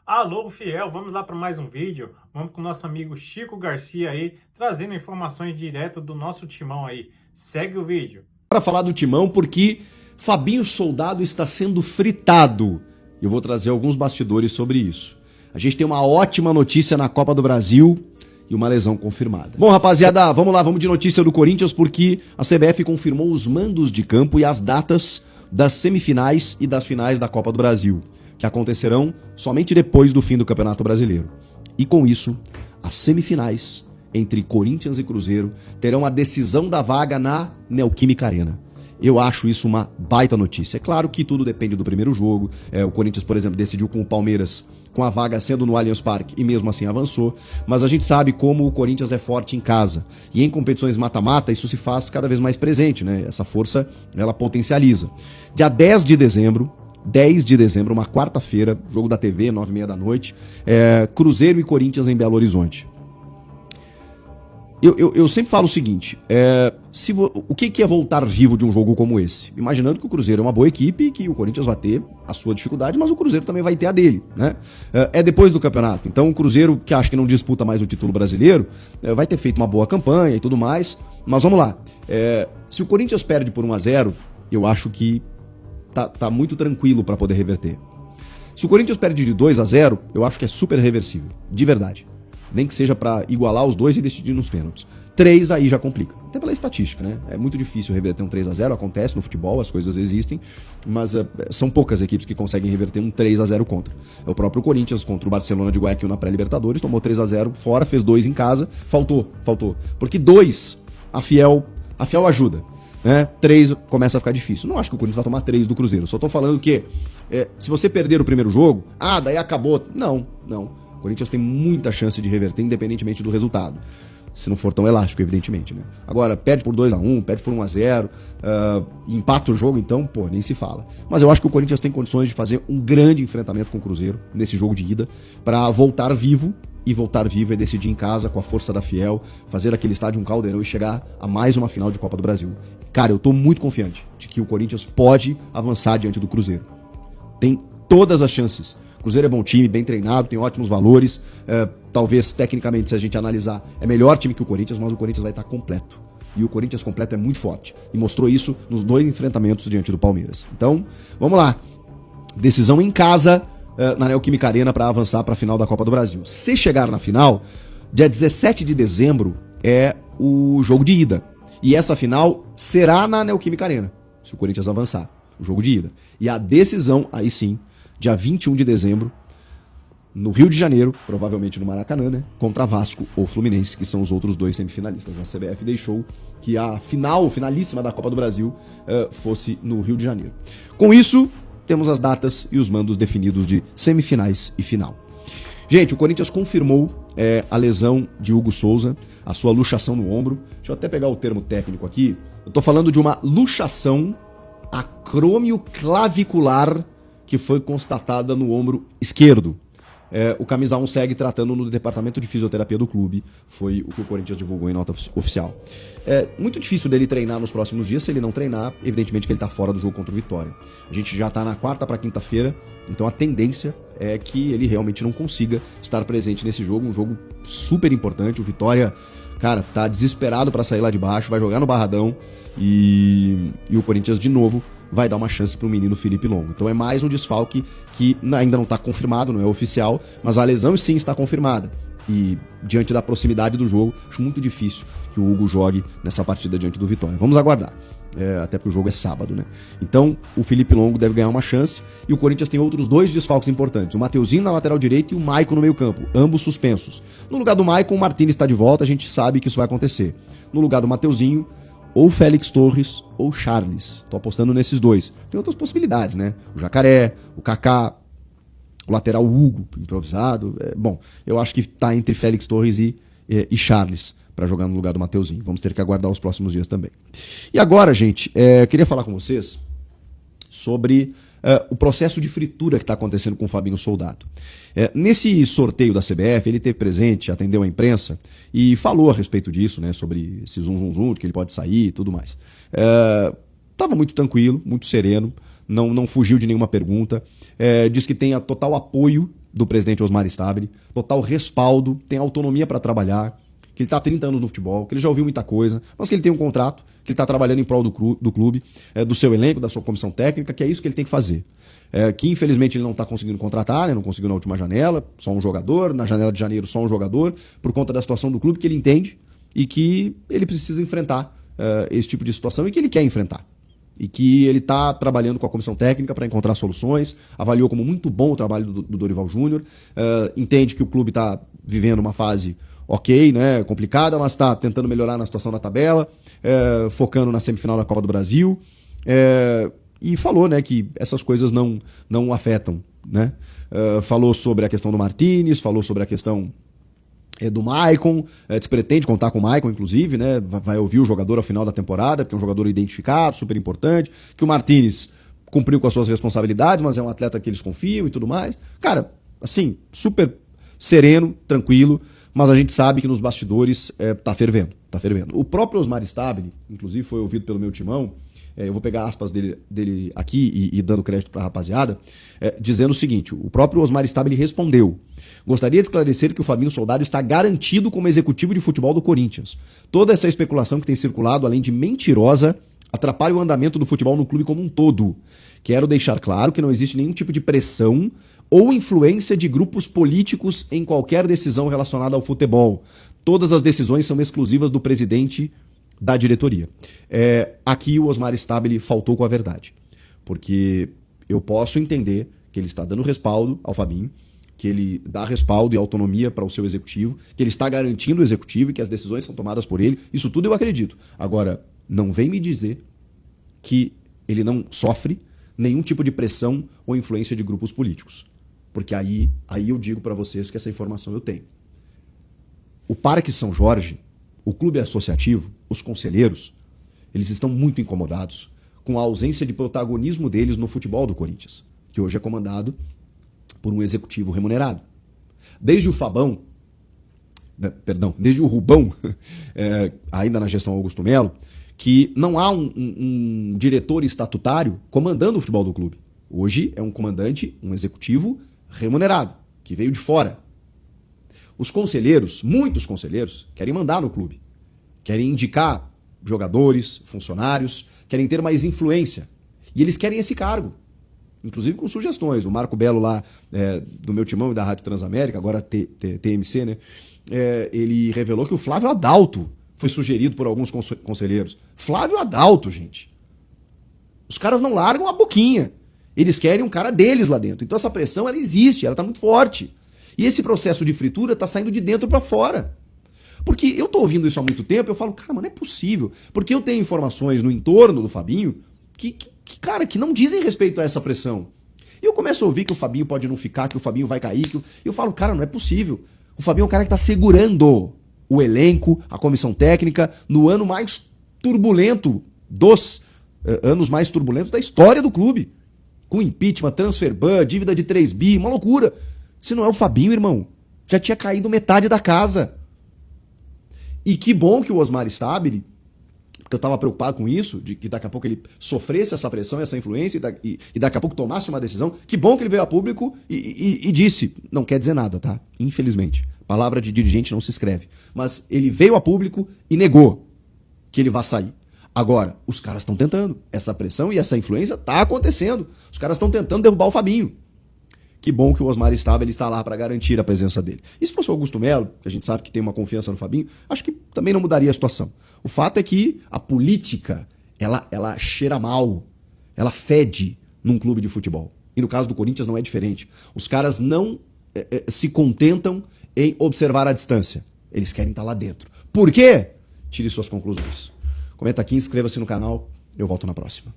Alô, fiel, vamos lá para mais um vídeo. Vamos com o nosso amigo Chico Garcia aí, trazendo informações direto do nosso timão aí. Segue o vídeo. Para falar do timão, porque Fabinho Soldado está sendo fritado. Eu vou trazer alguns bastidores sobre isso. A gente tem uma ótima notícia na Copa do Brasil e uma lesão confirmada. Bom, rapaziada, vamos lá, vamos de notícia do Corinthians, porque a CBF confirmou os mandos de campo e as datas das semifinais e das finais da Copa do Brasil, que acontecerão somente depois do fim do Campeonato Brasileiro. E com isso, as semifinais entre Corinthians e Cruzeiro terão a decisão da vaga na Neoquímica Arena. Eu acho isso uma baita notícia. É claro que tudo depende do primeiro jogo. O Corinthians, por exemplo, decidiu com o Palmeiras, com a vaga sendo no Allianz Parque, e mesmo assim avançou. Mas a gente sabe como o Corinthians é forte em casa. E em competições mata-mata, isso se faz cada vez mais presente, né? Essa força, ela potencializa. Dia 10 de dezembro, uma quarta-feira, jogo da TV, 9h30 da noite, Cruzeiro e Corinthians em Belo Horizonte. Eu sempre falo o seguinte, o que é voltar vivo de um jogo como esse? Imaginando que o Cruzeiro é uma boa equipe e que o Corinthians vai ter a sua dificuldade, mas o Cruzeiro também vai ter a dele, né? É depois do campeonato, então o Cruzeiro, que acha que não disputa mais o título brasileiro, vai ter feito uma boa campanha e tudo mais, mas vamos lá, se o Corinthians perde por 1-0, eu acho que tá muito tranquilo para poder reverter. Se o Corinthians perde de 2-0, eu acho que é super reversível, de verdade. Nem que seja para igualar os dois e decidir nos pênaltis. 3 aí já complica. Até pela estatística, né? É muito difícil reverter um 3-0, acontece no futebol, as coisas existem, mas são poucas equipes que conseguem reverter um 3-0 contra. É o próprio Corinthians contra o Barcelona de Guayaquil na pré-Libertadores, tomou 3-0 fora, fez 2 em casa, faltou. Porque 2, a Fiel ajuda, né? 3 começa a ficar difícil. Não acho que o Corinthians vai tomar 3 do Cruzeiro, só tô falando que se você perder o primeiro jogo, daí acabou. Não. O Corinthians tem muita chance de reverter, independentemente do resultado. Se não for tão elástico, evidentemente, né? Agora, perde por 2-1, perde por 1-0, empata o jogo, então, nem se fala. Mas eu acho que o Corinthians tem condições de fazer um grande enfrentamento com o Cruzeiro, nesse jogo de ida, para voltar vivo, e voltar vivo é decidir em casa, com a força da Fiel, fazer aquele estádio um caldeirão e chegar a mais uma final de Copa do Brasil. Cara, eu tô muito confiante de que o Corinthians pode avançar diante do Cruzeiro. Tem todas as chances. O Cruzeiro é bom time, bem treinado, tem ótimos valores. Talvez, tecnicamente, se a gente analisar, é melhor time que o Corinthians, mas o Corinthians vai estar completo. E o Corinthians completo é muito forte. E mostrou isso nos 2 enfrentamentos diante do Palmeiras. Então, vamos lá. Decisão em casa, na Neoquímica Arena, para avançar para a final da Copa do Brasil. Se chegar na final, dia 17 de dezembro é o jogo de ida. E essa final será na Neoquímica Arena, se o Corinthians avançar. O jogo de ida. E a decisão, aí sim, dia 21 de dezembro, no Rio de Janeiro, provavelmente no Maracanã, né? Contra Vasco ou Fluminense, que são os outros 2 semifinalistas. A CBF deixou que a finalíssima da Copa do Brasil, fosse no Rio de Janeiro. Com isso, temos as datas e os mandos definidos de semifinais e final. Gente, o Corinthians confirmou a lesão de Hugo Souza, a sua luxação no ombro. Deixa eu até pegar o termo técnico aqui. Eu tô falando de uma luxação acromioclavicular que foi constatada no ombro esquerdo. O Camisa 1 segue tratando no departamento de fisioterapia do clube. Foi o que o Corinthians divulgou em nota oficial. É muito difícil dele treinar nos próximos dias. Se ele não treinar, evidentemente que ele está fora do jogo contra o Vitória. A gente já está na quarta para quinta-feira, então a tendência é que ele realmente não consiga estar presente nesse jogo. Um jogo super importante. O Vitória, cara, tá desesperado para sair lá de baixo, vai jogar no Barradão e o Corinthians de novo vai dar uma chance pro menino Felipe Longo. Então é mais um desfalque que ainda não está confirmado, não é oficial, mas a lesão sim está confirmada. E diante da proximidade do jogo, acho muito difícil que o Hugo jogue nessa partida diante do Vitória. Vamos aguardar. Até porque o jogo é sábado, né? Então o Felipe Longo deve ganhar uma chance. E o Corinthians tem outros 2 desfalques importantes. O Mateuzinho na lateral direita e o Maicon no meio campo. Ambos suspensos. No lugar do Maicon, o Martínez está de volta. A gente sabe que isso vai acontecer. No lugar do Mateuzinho, ou Félix Torres ou Charles. Tô apostando nesses 2. Tem outras possibilidades, né? O Jacaré, o Kaká, o lateral Hugo, improvisado. Bom, eu acho que tá entre Félix Torres e Charles para jogar no lugar do Mateuzinho. Vamos ter que aguardar os próximos dias também. E agora, gente, eu queria falar com vocês sobre o processo de fritura que está acontecendo com o Fabinho Soldado. Nesse sorteio da CBF, ele esteve presente, atendeu a imprensa e falou a respeito disso, né, sobre esse zum, de que ele pode sair e tudo mais. Estava muito tranquilo, muito sereno, não fugiu de nenhuma pergunta, diz que tem a total apoio do presidente Osmar Stabile, total respaldo, tem autonomia para trabalhar, que ele está há 30 anos no futebol, que ele já ouviu muita coisa, mas que ele tem um contrato, que ele está trabalhando em prol do clube, do seu elenco, da sua comissão técnica, que é isso que ele tem que fazer. Que infelizmente ele não está conseguindo contratar, né, não conseguiu na última janela, só um jogador, na janela de janeiro só um jogador, por conta da situação do clube que ele entende e que ele precisa enfrentar esse tipo de situação e que ele quer enfrentar. E que ele está trabalhando com a comissão técnica para encontrar soluções, avaliou como muito bom o trabalho do Dorival Júnior, entende que o clube está vivendo uma fase ok, né, complicada, mas está tentando melhorar na situação da tabela, focando na semifinal da Copa do Brasil, e falou, né, que essas coisas não o afetam, né? Falou sobre a questão do Martínez, falou sobre a questão do Maicon, que pretende contar com o Maicon, inclusive, né? Vai ouvir o jogador ao final da temporada, porque é um jogador identificado, super importante, que o Martínez cumpriu com as suas responsabilidades, mas é um atleta que eles confiam e tudo mais. Cara, assim, super sereno, tranquilo, mas a gente sabe que nos bastidores tá fervendo. O próprio Osmar Stabile, inclusive foi ouvido pelo meu timão, eu vou pegar aspas dele aqui e dando crédito para a rapaziada, dizendo o seguinte: o próprio Osmar Stabile respondeu: gostaria de esclarecer que o Fabinho Soldado está garantido como executivo de futebol do Corinthians. Toda essa especulação que tem circulado, além de mentirosa, atrapalha o andamento do futebol no clube como um todo. Quero deixar claro que não existe nenhum tipo de pressão ou influência de grupos políticos em qualquer decisão relacionada ao futebol. Todas as decisões são exclusivas do presidente da diretoria. Aqui o Osmar Stabile faltou com a verdade, porque eu posso entender que ele está dando respaldo ao Fabinho, que ele dá respaldo e autonomia para o seu executivo, que ele está garantindo o executivo e que as decisões são tomadas por ele. Isso tudo eu acredito. Agora, não vem me dizer que ele não sofre nenhum tipo de pressão ou influência de grupos políticos, porque aí eu digo para vocês que essa informação eu tenho. O Parque São Jorge, o clube associativo, os conselheiros, eles estão muito incomodados com a ausência de protagonismo deles no futebol do Corinthians, que hoje é comandado por um executivo remunerado. Desde o Fabão, desde o Rubão, ainda na gestão Augusto Melo, que não há um diretor estatutário comandando o futebol do clube. Hoje é um comandante, um executivo remunerado, que veio de fora. Os conselheiros, muitos conselheiros, querem mandar no clube. Querem indicar jogadores, funcionários, querem ter mais influência. E eles querem esse cargo. Inclusive com sugestões. O Marco Belo lá, do meu timão e da Rádio Transamérica, agora TMC, né? Ele revelou que o Flávio Adalto foi sugerido por alguns conselheiros. Flávio Adalto, gente. Os caras não largam a boquinha. Eles querem um cara deles lá dentro. Então essa pressão, ela existe, ela está muito forte. E esse processo de fritura está saindo de dentro para fora. Porque eu tô ouvindo isso há muito tempo, eu falo, cara, mas não é possível. Porque eu tenho informações no entorno do Fabinho que não dizem respeito a essa pressão. E eu começo a ouvir que o Fabinho pode não ficar, que o Fabinho vai cair. E eu falo, cara, não é possível. O Fabinho é um cara que está segurando o elenco, a comissão técnica, no ano mais turbulento dos anos mais turbulentos da história do clube. Com impeachment, transfer ban, dívida de 3 bi, uma loucura. Se não é o Fabinho, irmão, já tinha caído metade da casa. E que bom que o Osmar Stabile, porque eu estava preocupado com isso, de que daqui a pouco ele sofresse essa pressão, essa influência e daqui a pouco tomasse uma decisão. Que bom que ele veio a público e disse, não quer dizer nada, tá? Infelizmente. Palavra de dirigente não se escreve. Mas ele veio a público e negou que ele vá sair. Agora, os caras estão tentando. Essa pressão e essa influência está acontecendo. Os caras estão tentando derrubar o Fabinho. Que bom que o Osmar Stabile está lá para garantir a presença dele. E se fosse o Augusto Melo, que a gente sabe que tem uma confiança no Fabinho, acho que também não mudaria a situação. O fato é que a política, ela cheira mal, ela fede num clube de futebol. E no caso do Corinthians não é diferente. Os caras não se contentam em observar a distância. Eles querem estar lá dentro. Por quê? Tire suas conclusões. Comenta aqui, inscreva-se no canal. Eu volto na próxima.